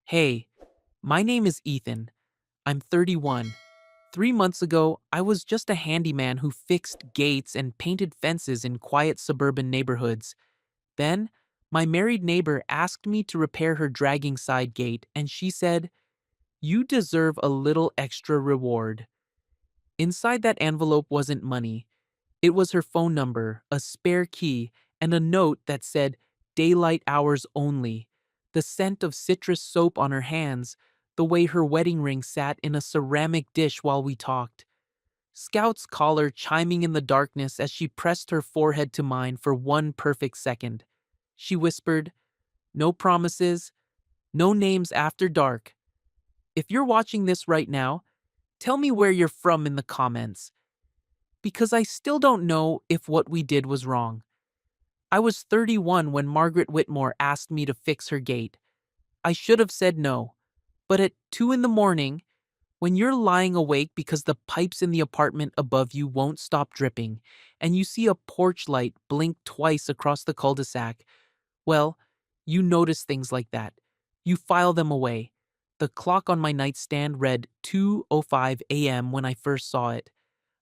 Hey, my name is Ethan. I'm 31. 3 months ago, I was just a handyman who fixed gates and painted fences in quiet suburban neighborhoods. Then, my married neighbor asked me to repair her dragging side gate, and she said, "You deserve a little extra reward." Inside that envelope wasn't money. It was her phone number, a spare key, and a note that said, "Daylight hours only." The scent of citrus soap on her hands, the way her wedding ring sat in a ceramic dish while we talked. Scout's collar chiming in the darkness as she pressed her forehead to mine for one perfect second. She whispered, "No promises, no names after dark. If you're watching this right now, tell me where you're from in the comments, because I still don't know if what we did was wrong." I was 31 when Margaret Whitmore asked me to fix her gate. I should have said no. But at 2 in the morning, when you're lying awake because the pipes in the apartment above you won't stop dripping, and you see a porch light blink twice across the cul-de-sac, well, you notice things like that. You file them away. The clock on my nightstand read 2:05 a.m. when I first saw it.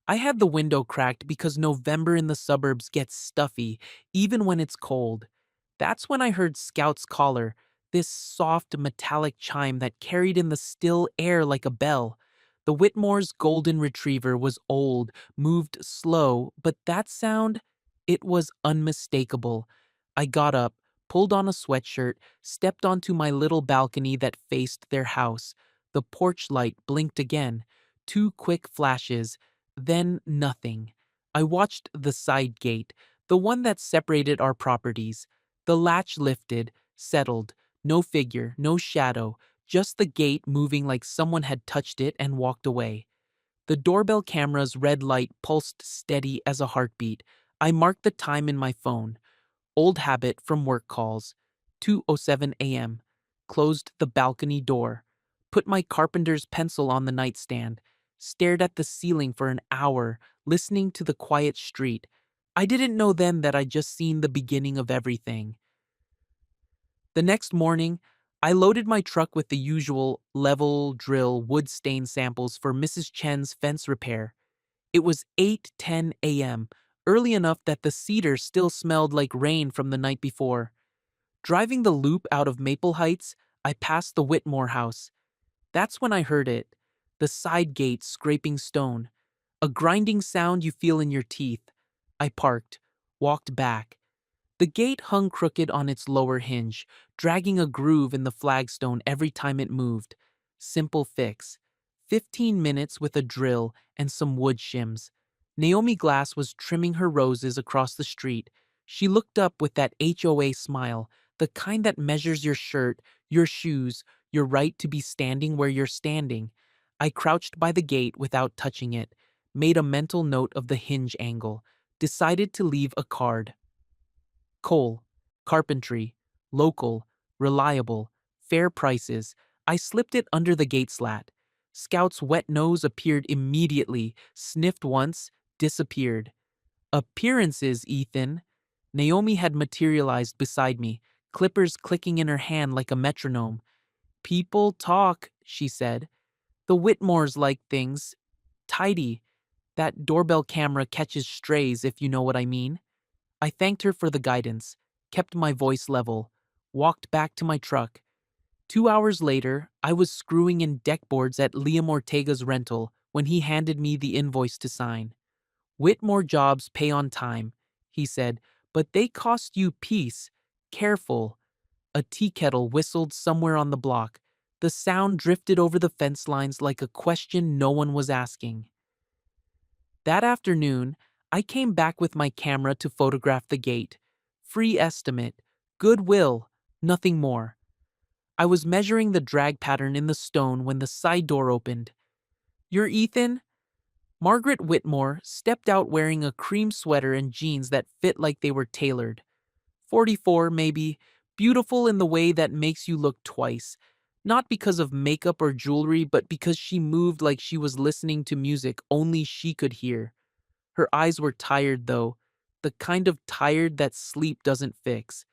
I had the window cracked because November in the suburbs gets stuffy, even when it's cold. That's when I heard Scout's collar, this soft metallic chime that carried in the still air like a bell. The Whitmore's golden retriever was old, moved slow, but that sound, it was unmistakable. I got up, pulled on a sweatshirt, stepped onto my little balcony that faced their house. The porch light blinked again. Two quick flashes, then nothing. I watched the side gate, the one that separated our properties. The latch lifted, settled, no figure, no shadow, just the gate moving like someone had touched it and walked away. The doorbell camera's red light pulsed steady as a heartbeat. I marked the time in my phone. Old habit from work calls. 2:07 a.m. Closed the balcony door. Put my carpenter's pencil on the nightstand. Stared at the ceiling for an hour, listening to the quiet street. I didn't know then that I'd just seen the beginning of everything. The next morning, I loaded my truck with the usual level, drill, wood stain samples for Mrs. Chen's fence repair. It was 8:10 a.m., early enough that the cedar still smelled like rain from the night before. Driving the loop out of Maple Heights, I passed the Whitmore house. That's when I heard it, the side gate scraping stone, a grinding sound you feel in your teeth. I parked, walked back. The gate hung crooked on its lower hinge, dragging a groove in the flagstone every time it moved. Simple fix. 15 minutes with a drill and some wood shims. Naomi Glass was trimming her roses across the street. She looked up with that HOA smile, the kind that measures your shirt, your shoes, your right to be standing where you're standing. I crouched by the gate without touching it, made a mental note of the hinge angle, decided to leave a card. Coal, carpentry, local, reliable, fair prices. I slipped it under the gate slat. Scout's wet nose appeared immediately, sniffed once, disappeared. "Appearances, Ethan." Naomi had materialized beside me, clippers clicking in her hand like a metronome. "People talk," she said. "The Whitmores like things tidy. That doorbell camera catches strays, if you know what I mean." I thanked her for the guidance, kept my voice level, walked back to my truck. 2 hours later, I was screwing in deck boards at Liam Ortega's rental when he handed me the invoice to sign. "Whitmore jobs pay on time," he said, "but they cost you peace. Careful." A tea kettle whistled somewhere on the block. The sound drifted over the fence lines like a question no one was asking. That afternoon, I came back with my camera to photograph the gate. Free estimate, goodwill, nothing more. I was measuring the drag pattern in the stone when the side door opened. "You're Ethan?" Margaret Whitmore stepped out wearing a cream sweater and jeans that fit like they were tailored. 44, maybe, beautiful in the way that makes you look twice. Not because of makeup or jewelry, but because she moved like she was listening to music only she could hear. Her eyes were tired, though, the kind of tired that sleep doesn't fix.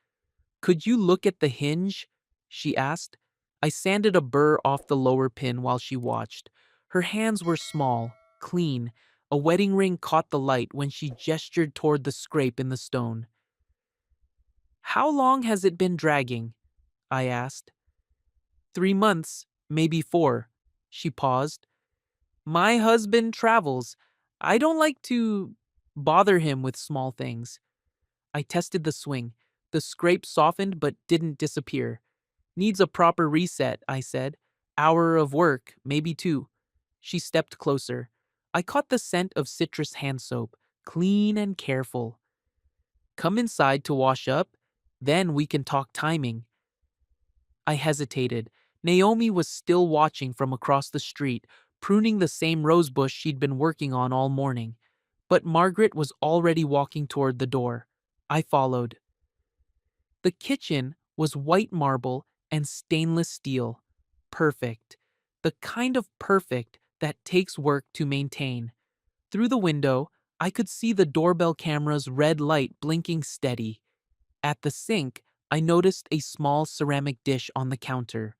"Could you look at the hinge?" she asked. I sanded a burr off the lower pin while she watched. Her hands were small, clean. A wedding ring caught the light when she gestured toward the scrape in the stone. How long has it been dragging? I asked. 3 months, maybe 4. She paused. My husband travels. I don't like to bother him with small things. I tested the swing. The scrape softened but didn't disappear. Needs a proper reset, I said. Hour of work, maybe 2. She stepped closer. I caught the scent of citrus hand soap, clean and careful. Come inside to wash up, then we can talk timing. I hesitated. Naomi was still watching from across the street, pruning the same rosebush she'd been working on all morning. But Margaret was already walking toward the door. I followed. The kitchen was white marble and stainless steel. Perfect. The kind of perfect that takes work to maintain. Through the window, I could see the doorbell camera's red light blinking steady. At the sink, I noticed a small ceramic dish on the counter.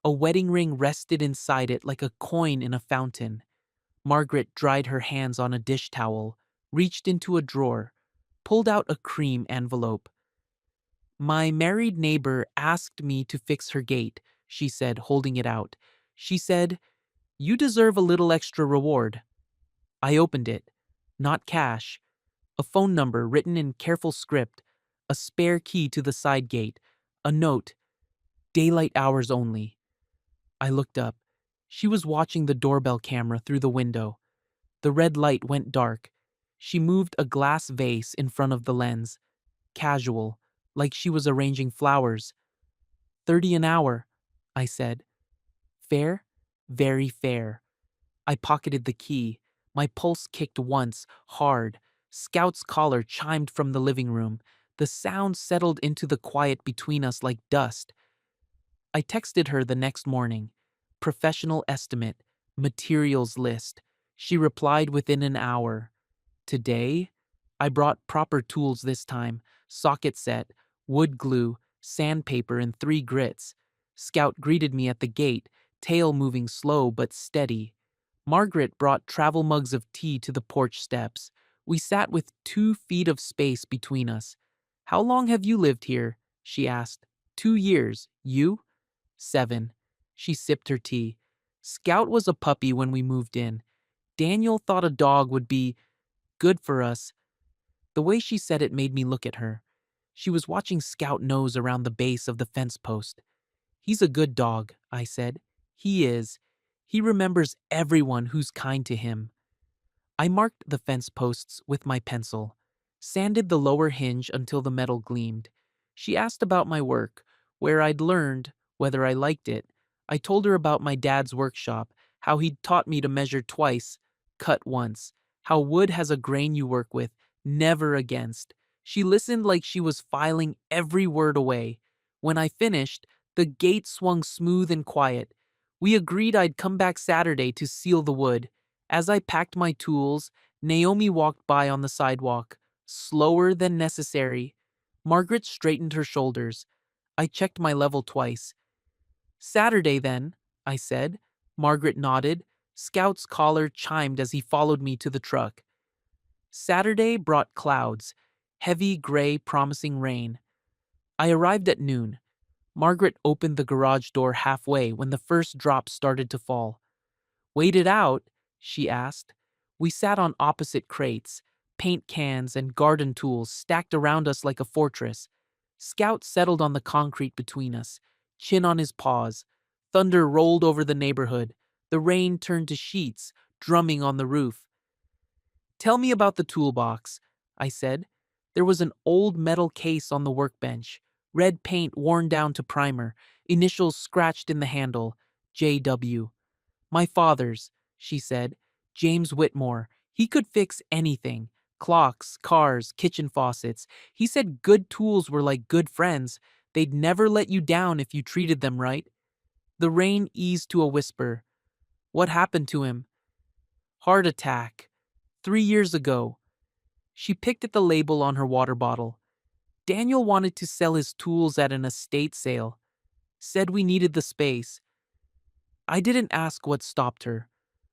A wedding ring rested inside it like a coin in a fountain. Margaret dried her hands on a dish towel, reached into a drawer, pulled out a cream envelope. My married neighbor asked me to fix her gate, she said, holding it out. She said, "You deserve a little extra reward." I opened it. Not cash. A phone number written in careful script, a spare key to the side gate, a note, "Daylight hours only." I looked up. She was watching the doorbell camera through the window. The red light went dark. She moved a glass vase in front of the lens. Casual, like she was arranging flowers. 30 an hour, I said. Fair? Very fair. I pocketed the key. My pulse kicked once, hard. Scout's collar chimed from the living room. The sound settled into the quiet between us like dust. I texted her the next morning. Professional estimate, materials list. She replied within an hour. Today, I brought proper tools this time. Socket set, wood glue, sandpaper, and 3 grits. Scout greeted me at the gate, tail moving slow but steady. Margaret brought travel mugs of tea to the porch steps. We sat with 2 feet of space between us. How long have you lived here? She asked. 2 years. You? 7. She sipped her tea. Scout was a puppy when we moved in. Daniel thought a dog would be good for us. The way she said it made me look at her. She was watching Scout nose around the base of the fence post. He's a good dog, I said. He is. He remembers everyone who's kind to him. I marked the fence posts with my pencil, sanded the lower hinge until the metal gleamed. She asked about my work, where I'd learned, whether I liked it. I told her about my dad's workshop, how he'd taught me to measure twice, cut once, how wood has a grain you work with, never against. She listened like she was filing every word away. When I finished, the gate swung smooth and quiet. We agreed I'd come back Saturday to seal the wood. As I packed my tools, Naomi walked by on the sidewalk, slower than necessary. Margaret straightened her shoulders. I checked my level twice. Saturday, then, I said. Margaret nodded. Scout's collar chimed as he followed me to the truck. Saturday brought clouds, heavy gray promising rain. I arrived at noon. Margaret opened the garage door halfway when the first drops started to fall. Wait it out? She asked. We sat on opposite crates, paint cans and garden tools stacked around us like a fortress. Scout settled on the concrete between us, chin on his paws. Thunder rolled over the neighborhood. The rain turned to sheets, drumming on the roof. Tell me about the toolbox, I said. There was an old metal case on the workbench, red paint worn down to primer, initials scratched in the handle, J.W. My father's, she said. James Whitmore. He could fix anything. Clocks, cars, kitchen faucets. He said good tools were like good friends. They'd never let you down if you treated them right. The rain eased to a whisper. What happened to him? Heart attack. 3 years ago. She picked at the label on her water bottle. Daniel wanted to sell his tools at an estate sale. Said we needed the space. I didn't ask what stopped her.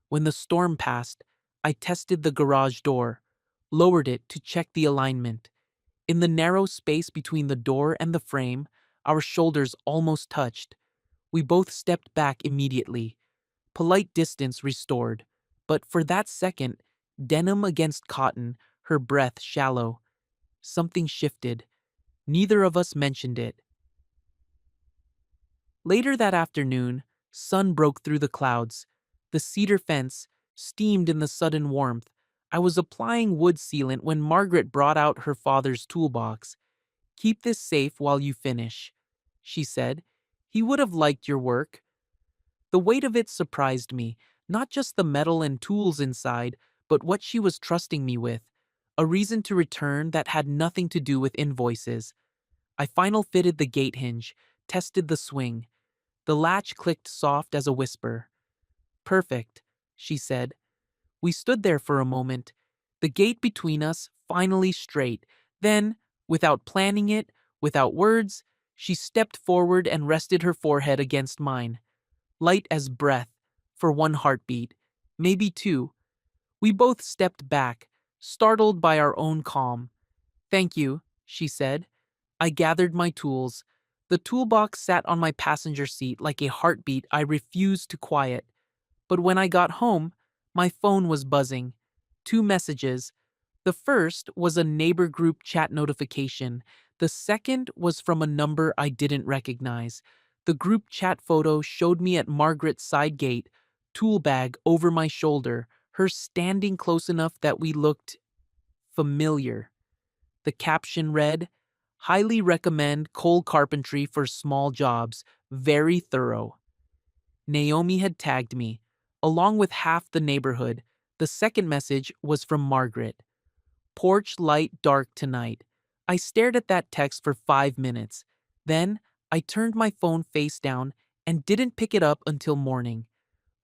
When the storm passed, I tested the garage door, lowered it to check the alignment. In the narrow space between the door and the frame, our shoulders almost touched. We both stepped back immediately, polite distance restored. But for that second, denim against cotton, her breath shallow. Something shifted. Neither of us mentioned it. Later that afternoon, sun broke through the clouds. The cedar fence steamed in the sudden warmth. I was applying wood sealant when Margaret brought out her father's toolbox. "Keep this safe while you finish," she said. "He would have liked your work." The weight of it surprised me, not just the metal and tools inside, but what she was trusting me with. A reason to return that had nothing to do with invoices. I final fitted the gate hinge, tested the swing. The latch clicked soft as a whisper. "Perfect," she said. We stood there for a moment, the gate between us finally straight. Then, without planning it, without words, she stepped forward and rested her forehead against mine. Light as breath, for one heartbeat, maybe two. We both stepped back, startled by our own calm. "Thank you," she said. I gathered my tools. The toolbox sat on my passenger seat like a heartbeat I refused to quiet. But when I got home, my phone was buzzing. 2 messages. The first was a neighbor group chat notification. The second was from a number I didn't recognize. The group chat photo showed me at Margaret's side gate, tool bag over my shoulder, her standing close enough that we looked familiar. The caption read, "Highly recommend coal carpentry for small jobs. Very thorough." Naomi had tagged me, along with half the neighborhood. The second message was from Margaret. "Porch light dark tonight." I stared at that text for 5 minutes. Then, I turned my phone face down and didn't pick it up until morning.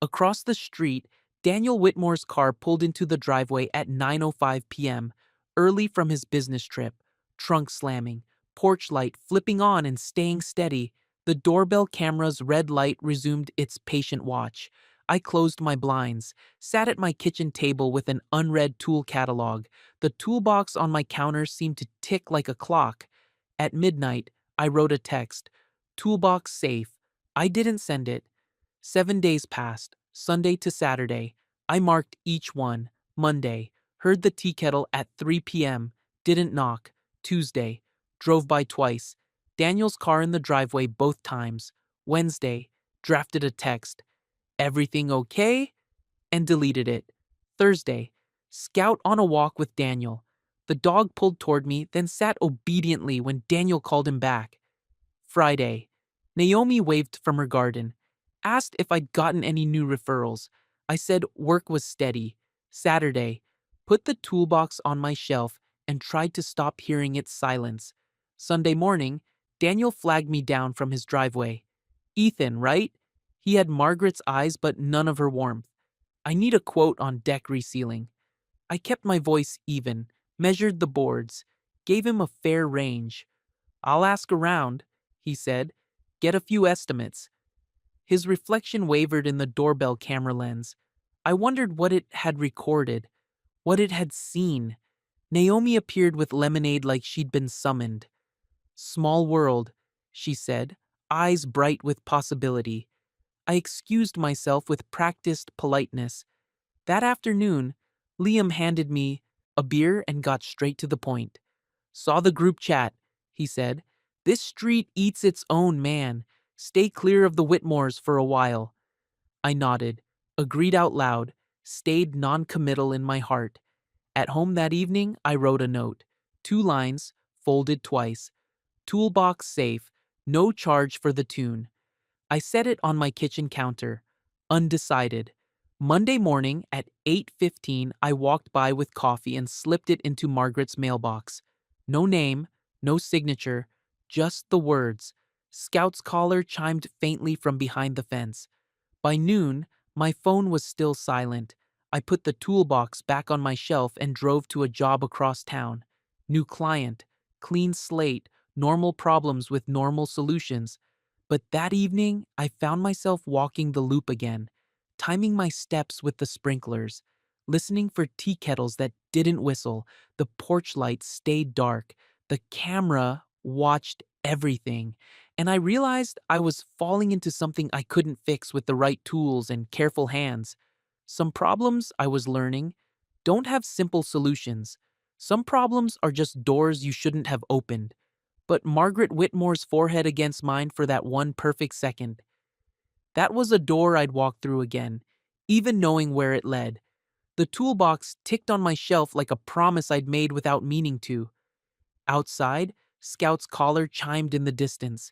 Across the street, Daniel Whitmore's car pulled into the driveway at 9:05 p.m., early from his business trip, trunk slamming, porch light flipping on and staying steady. The doorbell camera's red light resumed its patient watch. I closed my blinds, sat at my kitchen table with an unread tool catalog. The toolbox on my counter seemed to tick like a clock. At midnight, I wrote a text. "Toolbox safe." I didn't send it. 7 days passed, Sunday to Saturday. I marked each one. Monday, heard the tea kettle at 3 p.m., didn't knock. Tuesday, drove by twice. Daniel's car in the driveway both times. Wednesday, drafted a text. "Everything okay?" and deleted it. Thursday, scout on a walk with Daniel. The dog pulled toward me, then sat obediently when Daniel called him back. Friday, Naomi waved from her garden. Asked if I'd gotten any new referrals. I said work was steady. Saturday, put the toolbox on my shelf and tried to stop hearing its silence. Sunday morning, Daniel flagged me down from his driveway. "Ethan, right?" He had Margaret's eyes but none of her warmth. "I need a quote on deck resealing." I kept my voice even, measured the boards, gave him a fair range. "I'll ask around," he said. "Get a few estimates." His reflection wavered in the doorbell camera lens. I wondered what it had recorded, what it had seen. Naomi appeared with lemonade like she'd been summoned. "Small world," she said, eyes bright with possibility. I excused myself with practiced politeness. That afternoon, Liam handed me a beer and got straight to the point. "Saw the group chat," he said. "This street eats its own, man. Stay clear of the Whitmores for a while." I nodded, agreed out loud, stayed non-committal in my heart. At home that evening, I wrote a note. 2 lines, folded twice. "Toolbox safe, no charge for the tune." I set it on my kitchen counter. Undecided. Monday morning at 8:15, I walked by with coffee and slipped it into Margaret's mailbox. No name, no signature, just the words. Scout's collar chimed faintly from behind the fence. By noon, my phone was still silent. I put the toolbox back on my shelf and drove to a job across town. New client, clean slate, normal problems with normal solutions. But that evening, I found myself walking the loop again, timing my steps with the sprinklers, listening for tea kettles that didn't whistle, the porch light stayed dark, the camera watched everything, and I realized I was falling into something I couldn't fix with the right tools and careful hands. Some problems, I was learning, don't have simple solutions. Some problems are just doors you shouldn't have opened. But Margaret Whitmore's forehead against mine for that one perfect second. That was a door I'd walk through again, even knowing where it led. The toolbox ticked on my shelf like a promise I'd made without meaning to. Outside, Scout's collar chimed in the distance.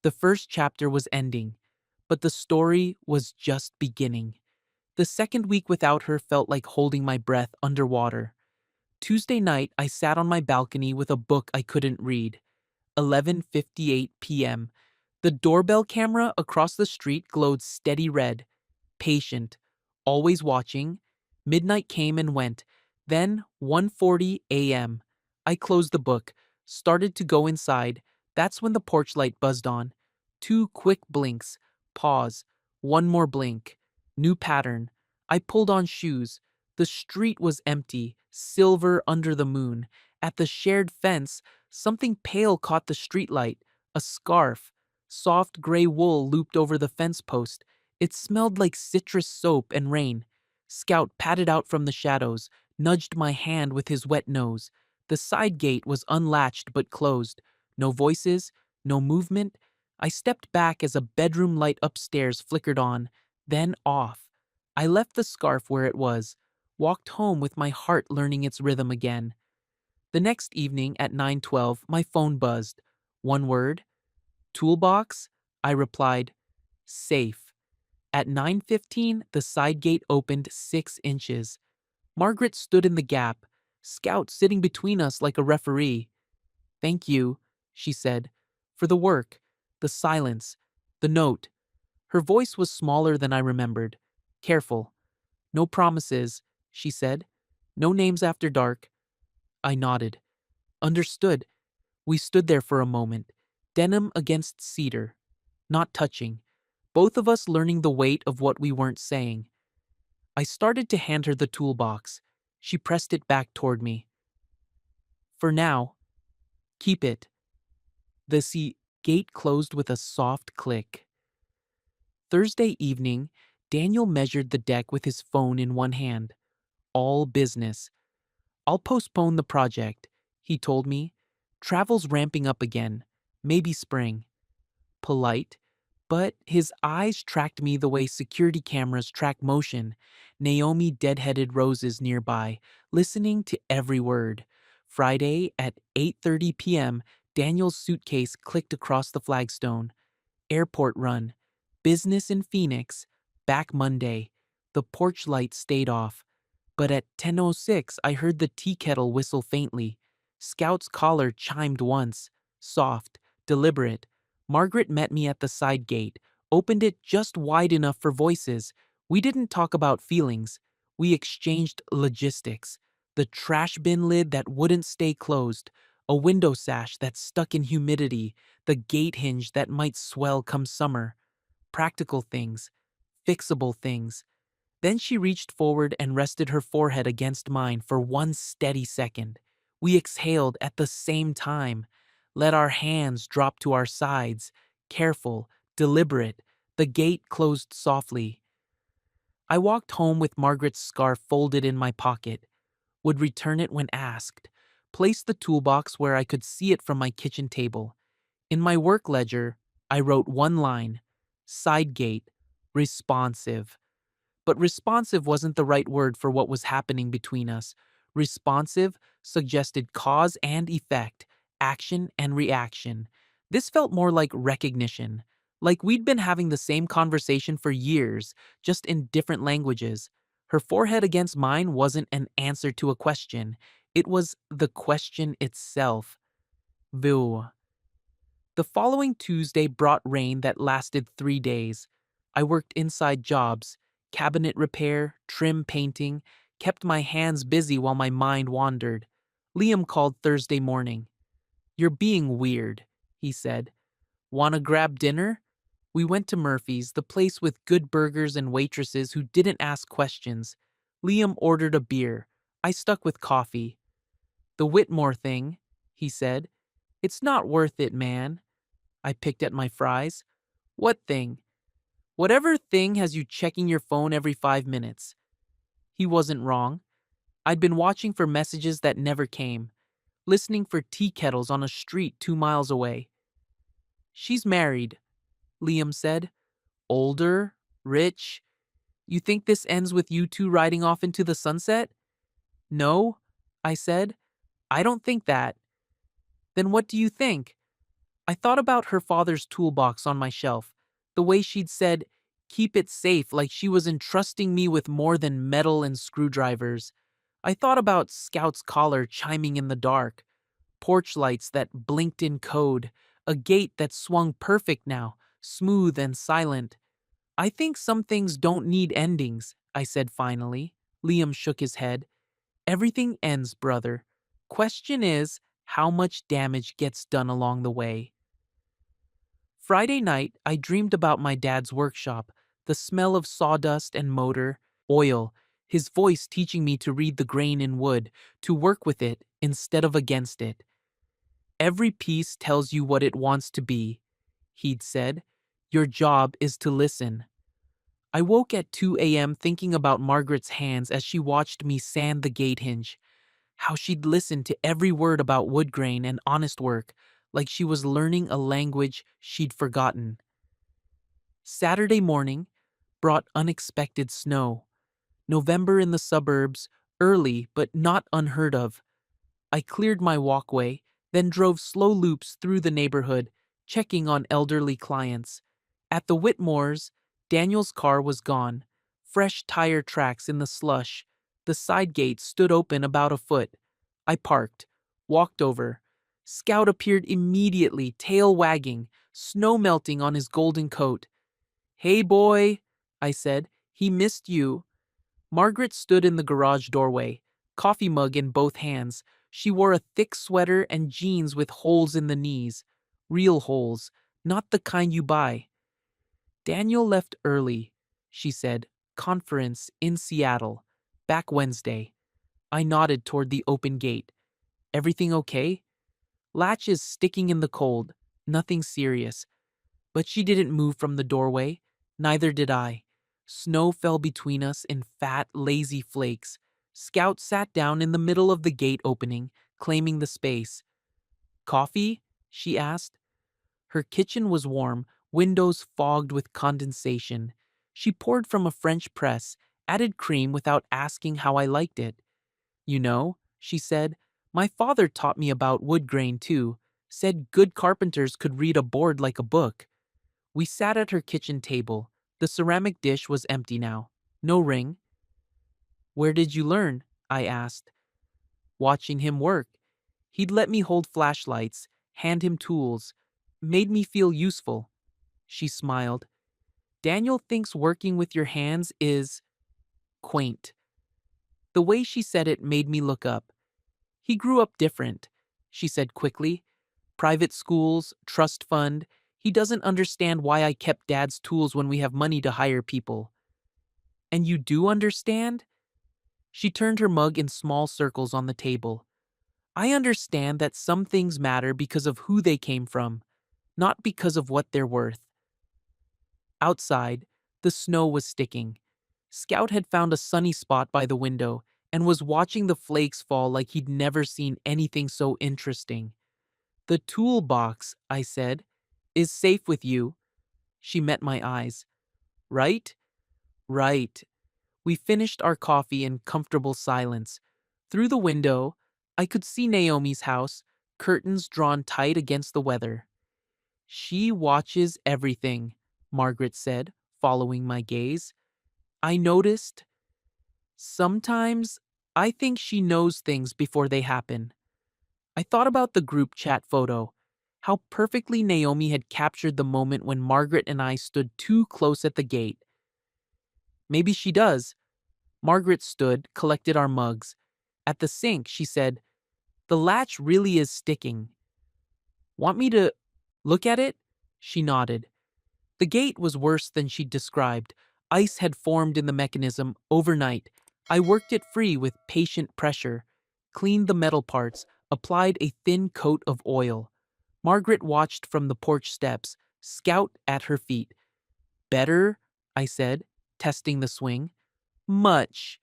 The first chapter was ending, but the story was just beginning. The second week without her felt like holding my breath underwater. Tuesday night, I sat on my balcony with a book I couldn't read. 11:58 p.m. The doorbell camera across the street glowed steady red. Patient, always watching. Midnight came and went. Then 1:40 a.m. I closed the book, started to go inside. That's when the porch light buzzed on. Two quick blinks. Pause. One more blink. New pattern. I pulled on shoes. The street was empty, silver under the moon. At the shared fence, something pale caught the streetlight. A scarf. Soft gray wool looped over the fence post. It smelled like citrus soap and rain. Scout padded out from the shadows, nudged my hand with his wet nose. The side gate was unlatched but closed. No voices, no movement. I stepped back as a bedroom light upstairs flickered on, then off. I left the scarf where it was, walked home with my heart learning its rhythm again. The next evening at 9:12, my phone buzzed. One word, toolbox? I replied, safe. At 9:15, the side gate opened 6 inches. Margaret stood in the gap, Scout sitting between us like a referee. Thank you, she said, for the work, the silence, the note. Her voice was smaller than I remembered. Careful. No promises, she said. No names after dark. I nodded. Understood. We stood there for a moment, denim against cedar, not touching, both of us learning the weight of what we weren't saying. I started to hand her the toolbox. She pressed it back toward me. For now, keep it. The gate closed with a soft click. Thursday evening, Daniel measured the deck with his phone in one hand. All business. I'll postpone the project, he told me. Travel's ramping up again. Maybe spring. Polite, but his eyes tracked me the way security cameras track motion. Naomi deadheaded roses nearby, listening to every word. Friday at 8:30 p.m., Daniel's suitcase clicked across the flagstone. Airport run. Business in Phoenix. Back Monday. The porch light stayed off. But at 10:06, I heard the tea kettle whistle faintly. Scout's collar chimed once. Soft, deliberate. Margaret met me at the side gate, opened it just wide enough for voices. We didn't talk about feelings. We exchanged logistics. The trash bin lid that wouldn't stay closed, a window sash that stuck in humidity, the gate hinge that might swell come summer. Practical things, fixable things. Then she reached forward and rested her forehead against mine for one steady second. We exhaled at the same time, let our hands drop to our sides, careful, deliberate. The gate closed softly. I walked home with Margaret's scarf folded in my pocket, would return it when asked, placed the toolbox where I could see it from my kitchen table. In my work ledger, I wrote one line, side gate, responsive. But responsive wasn't the right word for what was happening between us. Responsive suggested cause and effect, action and reaction. This felt more like recognition, like we'd been having the same conversation for years, just in different languages. Her forehead against mine wasn't an answer to a question. It was the question itself. Vu. The following Tuesday brought rain that lasted 3 days. I worked inside jobs, cabinet repair, trim painting, kept my hands busy while my mind wandered. Liam called Thursday morning. You're being weird, he said. Wanna grab dinner? We went to Murphy's, the place with good burgers and waitresses who didn't ask questions. Liam ordered a beer. I stuck with coffee. The Whitmore thing, he said. It's not worth it, man. I picked at my fries. What thing? Whatever thing has you checking your phone every 5 minutes. He wasn't wrong. I'd been watching for messages that never came, listening for tea kettles on a street 2 miles away. She's married, Liam said. Older, rich. You think this ends with you two riding off into the sunset? No, I said. I don't think that. Then what do you think? I thought about her father's toolbox on my shelf, the way she'd said, keep it safe, like she was entrusting me with more than metal and screwdrivers. I thought about Scout's collar chiming in the dark, porch lights that blinked in code, a gate that swung perfect now, smooth and silent. I think some things don't need endings, I said finally. Liam shook his head. Everything ends, brother. Question is, how much damage gets done along the way? Friday night, I dreamed about my dad's workshop, the smell of sawdust and motor, oil, his voice teaching me to read the grain in wood, to work with it instead of against it. Every piece tells you what it wants to be, he'd said. Your job is to listen. I woke at 2 a.m. thinking about Margaret's hands as she watched me sand the gate hinge, how she'd listened to every word about wood grain and honest work, like she was learning a language she'd forgotten. Saturday morning brought unexpected snow. November in the suburbs, early but not unheard of. I cleared my walkway, then drove slow loops through the neighborhood, checking on elderly clients. At the Whitmores, Daniel's car was gone, fresh tire tracks in the slush. The side gate stood open about a foot. I parked, walked over. Scout appeared immediately, tail wagging, snow melting on his golden coat. Hey boy, I said, he missed you. Margaret stood in the garage doorway, coffee mug in both hands. She wore a thick sweater and jeans with holes in the knees. Real holes, not the kind you buy. Daniel left early, she said. Conference in Seattle. Back Wednesday. I nodded toward the open gate. Everything okay? Latches sticking in the cold. Nothing serious. But she didn't move from the doorway. Neither did I. Snow fell between us in fat, lazy flakes. Scout sat down in the middle of the gate opening, claiming the space. Coffee? She asked. Her kitchen was warm, windows fogged with condensation. She poured from a French press, added cream without asking how I liked it. You know, she said, my father taught me about wood grain too, said good carpenters could read a board like a book. We sat at her kitchen table. The ceramic dish was empty now. No ring. Where did you learn? I asked. Watching him work. He'd let me hold flashlights, hand him tools, made me feel useful. She smiled. Daniel thinks working with your hands is quaint. The way she said it made me look up. He grew up different, she said quickly. Private schools, trust fund. He doesn't understand why I kept Dad's tools when we have money to hire people. And you do understand? She turned her mug in small circles on the table. I understand that some things matter because of who they came from, not because of what they're worth. Outside, the snow was sticking. Scout had found a sunny spot by the window and was watching the flakes fall like he'd never seen anything so interesting. The toolbox, I said, is safe with you. She met my eyes. Right? Right. We finished our coffee in comfortable silence. Through the window, I could see Naomi's house, curtains drawn tight against the weather. She watches everything, Margaret said, following my gaze. I noticed. Sometimes, I think she knows things before they happen. I thought about the group chat photo, how perfectly Naomi had captured the moment when Margaret and I stood too close at the gate. Maybe she does. Margaret stood, collected our mugs. At the sink, she said, the latch really is sticking. Want me to look at it? She nodded. The gate was worse than she'd described. Ice had formed in the mechanism overnight. I worked it free with patient pressure, cleaned the metal parts, applied a thin coat of oil. Margaret watched from the porch steps, Scout at her feet. Better, I said, testing the swing. Much.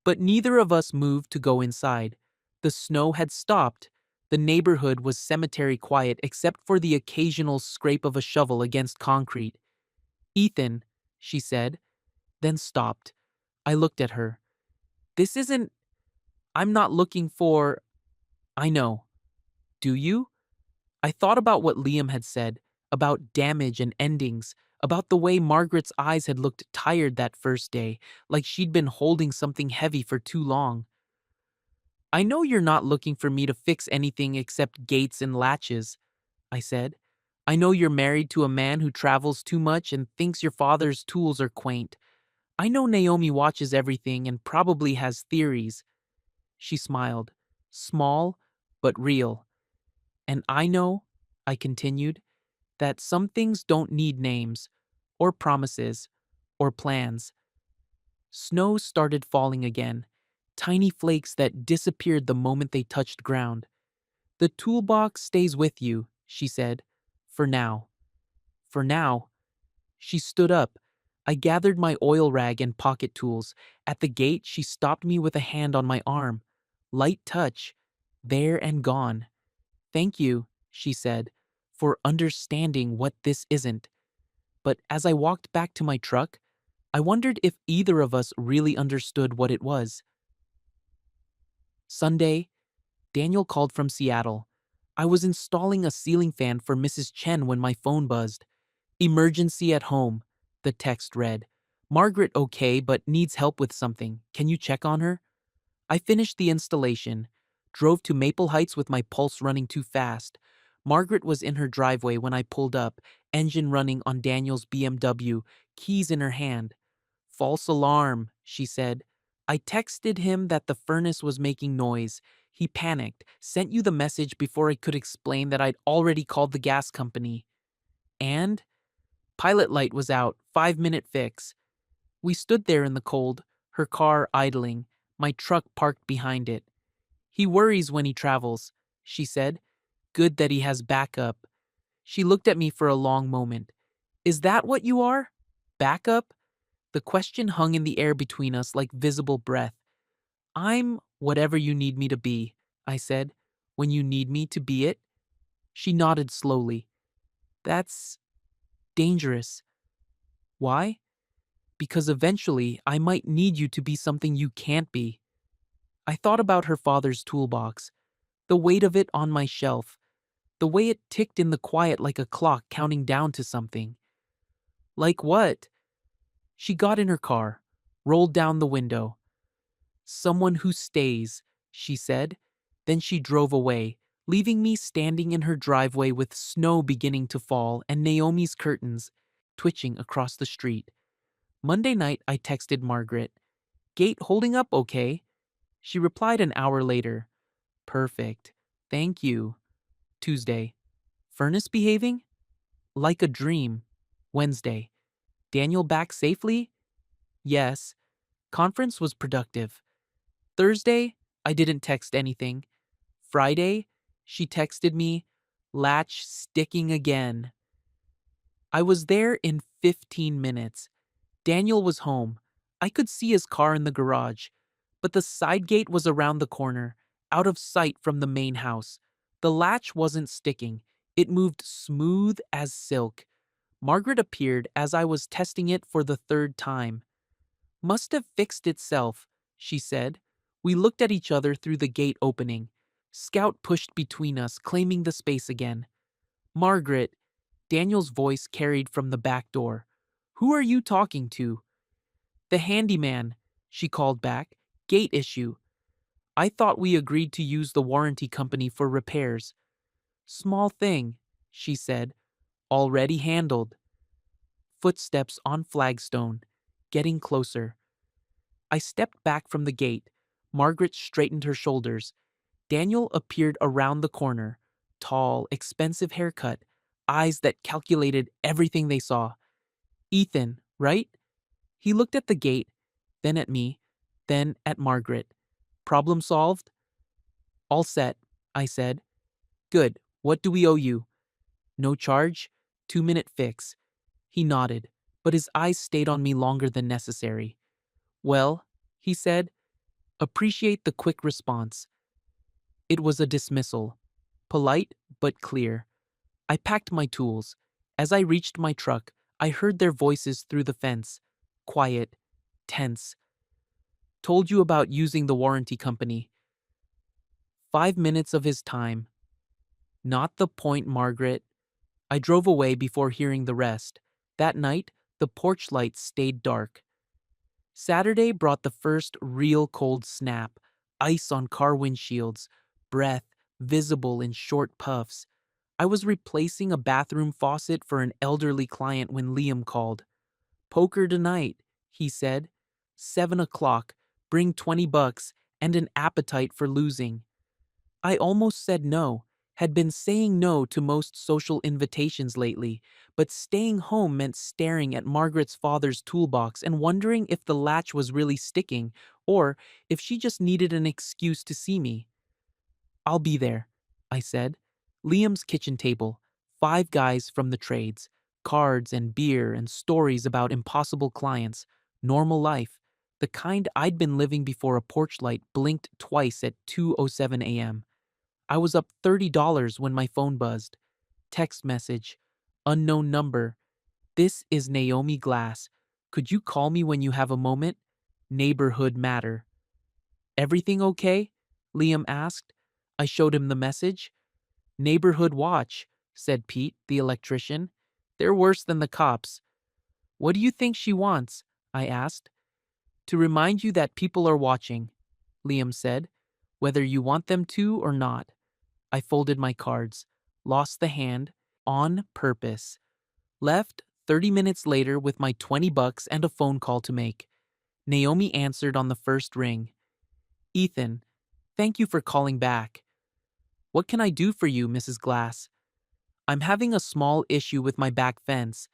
But neither of us moved to go inside. The snow had stopped. The neighborhood was cemetery quiet except for the occasional scrape of a shovel against concrete. Ethan, she said, then stopped. I looked at her. This isn't. I'm not looking for. I know. Do you? I thought about what Liam had said, about damage and endings, about the way Margaret's eyes had looked tired that first day, like she'd been holding something heavy for too long. I know you're not looking for me to fix anything except gates and latches, I said. I know you're married to a man who travels too much and thinks your father's tools are quaint. I know Naomi watches everything and probably has theories. She smiled, small but real. And I know, I continued, that some things don't need names, or promises, or plans. Snow started falling again, tiny flakes that disappeared the moment they touched ground. The toolbox stays with you, she said, for now. For now. She stood up. I gathered my oil rag and pocket tools. At the gate, she stopped me with a hand on my arm. Light touch. There and gone. Thank you, she said, for understanding what this isn't. But as I walked back to my truck, I wondered if either of us really understood what it was. Sunday, Daniel called from Seattle. I was installing a ceiling fan for Mrs. Chen when my phone buzzed. Emergency at home, the text read. Margaret okay, but needs help with something. Can you check on her? I finished the installation, drove to Maple Heights with my pulse running too fast. Margaret was in her driveway when I pulled up, engine running on Daniel's BMW, keys in her hand. False alarm, she said. I texted him that the furnace was making noise. He panicked, sent you the message before I could explain that I'd already called the gas company. And? Pilot light was out, 5-minute fix. We stood there in the cold, her car idling, my truck parked behind it. He worries when he travels, she said. Good that he has backup. She looked at me for a long moment. Is that what you are? Backup? The question hung in the air between us like visible breath. I'm whatever you need me to be, I said, when you need me to be it. She nodded slowly. That's dangerous. Why? Because eventually I might need you to be something you can't be. I thought about her father's toolbox, the weight of it on my shelf, the way it ticked in the quiet like a clock counting down to something. Like what? She got in her car, rolled down the window. Someone who stays, she said. Then she drove away, leaving me standing in her driveway with snow beginning to fall and Naomi's curtains twitching across the street. Monday night, I texted Margaret. Gate holding up okay? She replied an hour later. Perfect. Thank you. Tuesday. Furnace behaving? Like a dream. Wednesday. Daniel back safely? Yes. Conference was productive. Thursday, I didn't text anything. Friday, she texted me, latch sticking again. I was there in 15 minutes. Daniel was home. I could see his car in the garage, but the side gate was around the corner, out of sight from the main house. The latch wasn't sticking. It moved smooth as silk. Margaret appeared as I was testing it for the third time. Must have fixed itself, she said. We looked at each other through the gate opening. Scout pushed between us, claiming the space again. Margaret, Daniel's voice carried from the back door. Who are you talking to? The handyman, she called back. Gate issue. I thought we agreed to use the warranty company for repairs. Small thing, she said. Already handled. Footsteps on flagstone, getting closer. I stepped back from the gate. Margaret straightened her shoulders. Daniel appeared around the corner. Tall, expensive haircut, eyes that calculated everything they saw. Ethan, right? He looked at the gate, then at me, then at Margaret. Problem solved? All set, I said. Good. What do we owe you? No charge? 2-minute fix. He nodded, but his eyes stayed on me longer than necessary. Well, he said, appreciate the quick response. It was a dismissal. Polite, but clear. I packed my tools. As I reached my truck, I heard their voices through the fence. Quiet, tense. Told you about using the warranty company. 5 minutes of his time. Not the point, Margaret. I drove away before hearing the rest. That night, the porch lights stayed dark. Saturday brought the first real cold snap, ice on car windshields, breath visible in short puffs. I was replacing a bathroom faucet for an elderly client when Liam called. Poker tonight, he said. 7 o'clock, bring $20 and an appetite for losing. I almost said no, had been saying no to most social invitations lately, but staying home meant staring at Margaret's father's toolbox and wondering if the latch was really sticking or if she just needed an excuse to see me. I'll be there, I said. Liam's kitchen table, 5 guys from the trades, cards and beer and stories about impossible clients, normal life, the kind I'd been living before a porch light blinked twice at 2:07 a.m. I was up $30 when my phone buzzed. Text message. Unknown number. This is Naomi Glass. Could you call me when you have a moment? Neighborhood matter. Everything okay? Liam asked. I showed him the message. Neighborhood watch, said Pete, the electrician. They're worse than the cops. What do you think she wants? I asked. To remind you that people are watching, Liam said, whether you want them to or not. I folded my cards, lost the hand, on purpose. Left 30 minutes later with my $20 and a phone call to make. Naomi answered on the first ring. Ethan, thank you for calling back. What can I do for you, Mrs. Glass? I'm having a small issue with my back fence.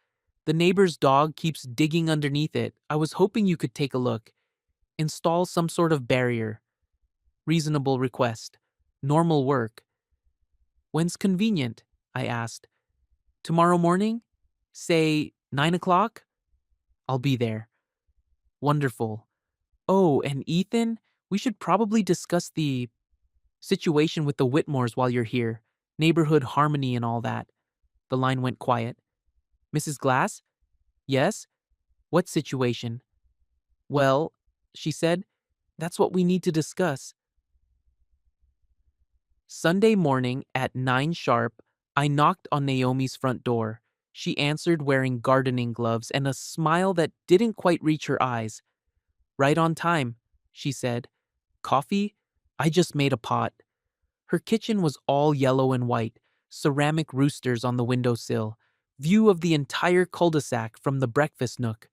The neighbor's dog keeps digging underneath it. I was hoping you could take a look. Install some sort of barrier. Reasonable request. Normal work. When's convenient? I asked. Tomorrow morning? Say 9 o'clock? I'll be there. Wonderful. Oh, and Ethan, we should probably discuss the situation with the Whitmores while you're here. Neighborhood harmony and all that. The line went quiet. Mrs. Glass? Yes? What situation? Well, she said, that's what we need to discuss. Sunday morning at 9 sharp, I knocked on Naomi's front door. She answered wearing gardening gloves and a smile that didn't quite reach her eyes. Right on time, she said. Coffee? I just made a pot. Her kitchen was all yellow and white, ceramic roosters on the windowsill, view of the entire cul-de-sac from the breakfast nook.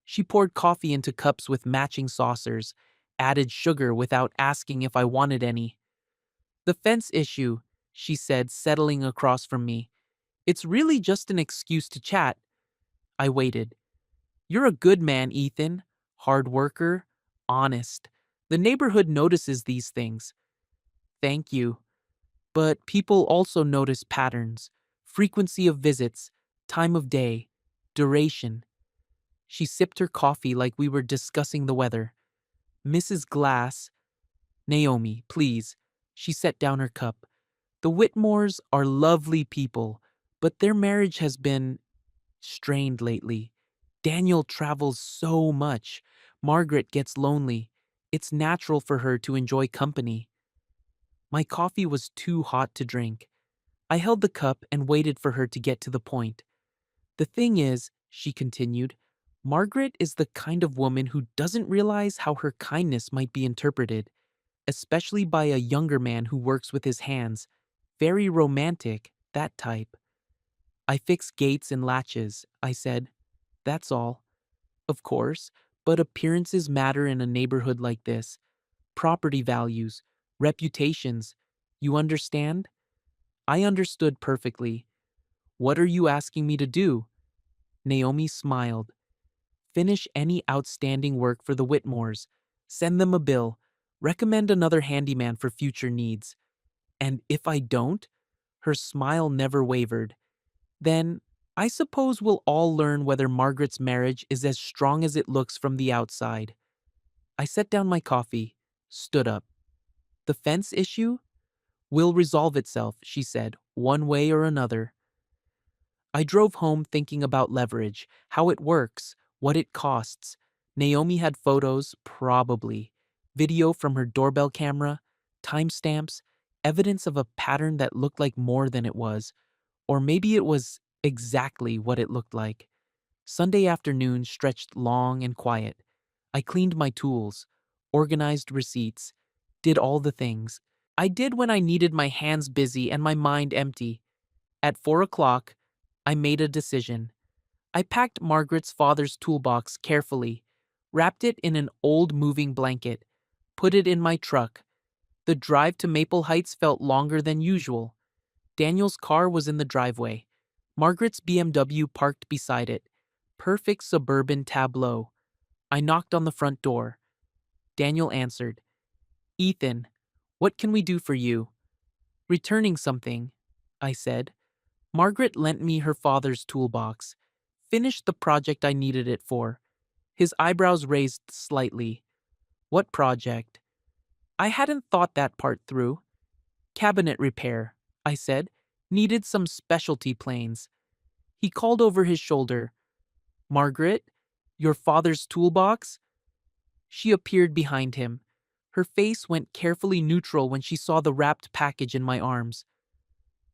She poured coffee into cups with matching saucers, added sugar without asking if I wanted any. The fence issue, she said, settling across from me. It's really just an excuse to chat. I waited. You're a good man, Ethan. Hard worker, honest. The neighborhood notices these things. Thank you. But people also notice patterns, frequency of visits, time of day, duration. She sipped her coffee like we were discussing the weather. Mrs. Glass. Naomi, please. She set down her cup. The Whitmores are lovely people, but their marriage has been strained lately. Daniel travels so much. Margaret gets lonely. It's natural for her to enjoy company. My coffee was too hot to drink. I held the cup and waited for her to get to the point. The thing is, she continued, Margaret is the kind of woman who doesn't realize how her kindness might be interpreted, especially by a younger man who works with his hands. Very romantic, that type. I fix gates and latches, I said. That's all. Of course, but appearances matter in a neighborhood like this. Property values, reputations. You understand? I understood perfectly. What are you asking me to do? Naomi smiled. Finish any outstanding work for the Whitmores. Send them a bill. Recommend another handyman for future needs. And if I don't? Her smile never wavered. Then, I suppose we'll all learn whether Margaret's marriage is as strong as it looks from the outside. I set down my coffee, stood up. The fence issue will resolve itself, she said, one way or another. I drove home thinking about leverage, how it works, what it costs. Naomi had photos, probably. Video from her doorbell camera, timestamps, evidence of a pattern that looked like more than it was. Or maybe it was exactly what it looked like. Sunday afternoon stretched long and quiet. I cleaned my tools, organized receipts, did all the things I did when I needed my hands busy and my mind empty. At 4 o'clock, I made a decision. I packed Margaret's father's toolbox carefully, wrapped it in an old moving blanket, put it in my truck. The drive to Maple Heights felt longer than usual. Daniel's car was in the driveway. Margaret's BMW parked beside it. Perfect suburban tableau. I knocked on the front door. Daniel answered. Ethan, what can we do for you? Returning something, I said. Margaret lent me her father's toolbox. Finished the project I needed it for. His eyebrows raised slightly. What project? I hadn't thought that part through. Cabinet repair, I said. Needed some specialty planes. He called over his shoulder. Margaret, your father's toolbox? She appeared behind him. Her face went carefully neutral when she saw the wrapped package in my arms.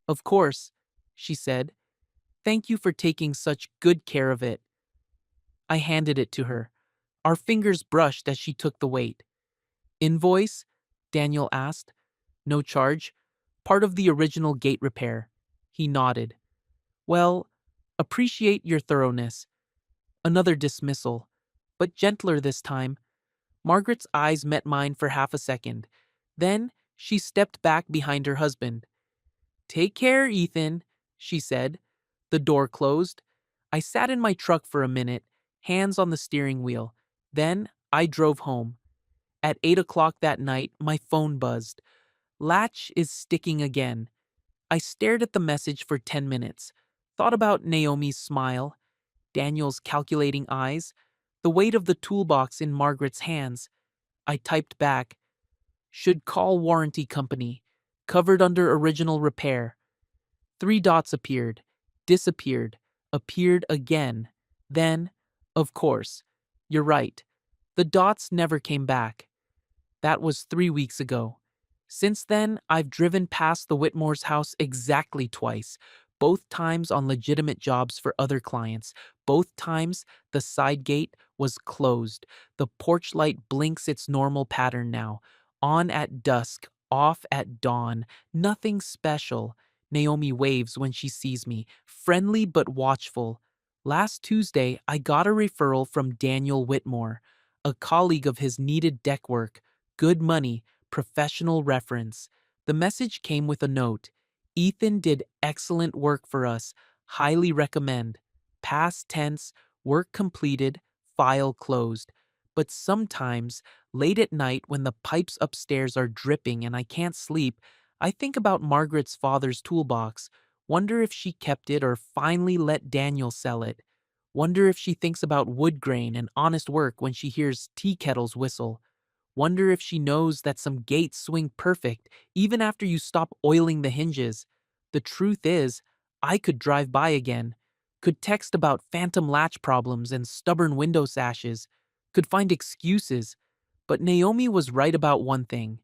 Of course, she said. Thank you for taking such good care of it. I handed it to her. Our fingers brushed as she took the weight. Invoice? Daniel asked. No charge. Part of the original gate repair. He nodded. Well, appreciate your thoroughness. Another dismissal, but gentler this time. Margaret's eyes met mine for half a second. Then she stepped back behind her husband. Take care, Ethan, she said. The door closed. I sat in my truck for a minute, hands on the steering wheel. Then I drove home. At 8 o'clock that night, my phone buzzed. Latch is sticking again. I stared at the message for 10 minutes, thought about Naomi's smile, Daniel's calculating eyes, the weight of the toolbox in Margaret's hands. I typed back, should call warranty company, covered under original repair. 3 dots appeared, disappeared, appeared again. Then, of course, you're right, the dots never came back. That was 3 weeks ago. Since then, I've driven past the Whitmore's house exactly twice, both times on legitimate jobs for other clients. Both times, the side gate was closed. The porch light blinks its normal pattern now. On at dusk, off at dawn. Nothing special. Naomi waves when she sees me, friendly but watchful. Last Tuesday, I got a referral from Daniel Whitmore. A colleague of his needed deck work. Good money. Professional reference. The message came with a note. Ethan did excellent work for us. Highly recommend. Past tense, work completed, file closed. But sometimes, late at night when the pipes upstairs are dripping and I can't sleep, I think about Margaret's father's toolbox. Wonder if she kept it or finally let Daniel sell it. Wonder if she thinks about wood grain and honest work when she hears tea kettles whistle. Wonder if she knows that some gates swing perfect even after you stop oiling the hinges. The truth is, I could drive by again, could text about phantom latch problems and stubborn window sashes, could find excuses, but Naomi was right about one thing.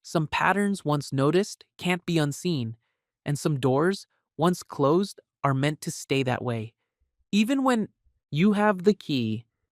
Some patterns once noticed can't be unseen, and some doors, once closed, are meant to stay that way. Even when you have the key,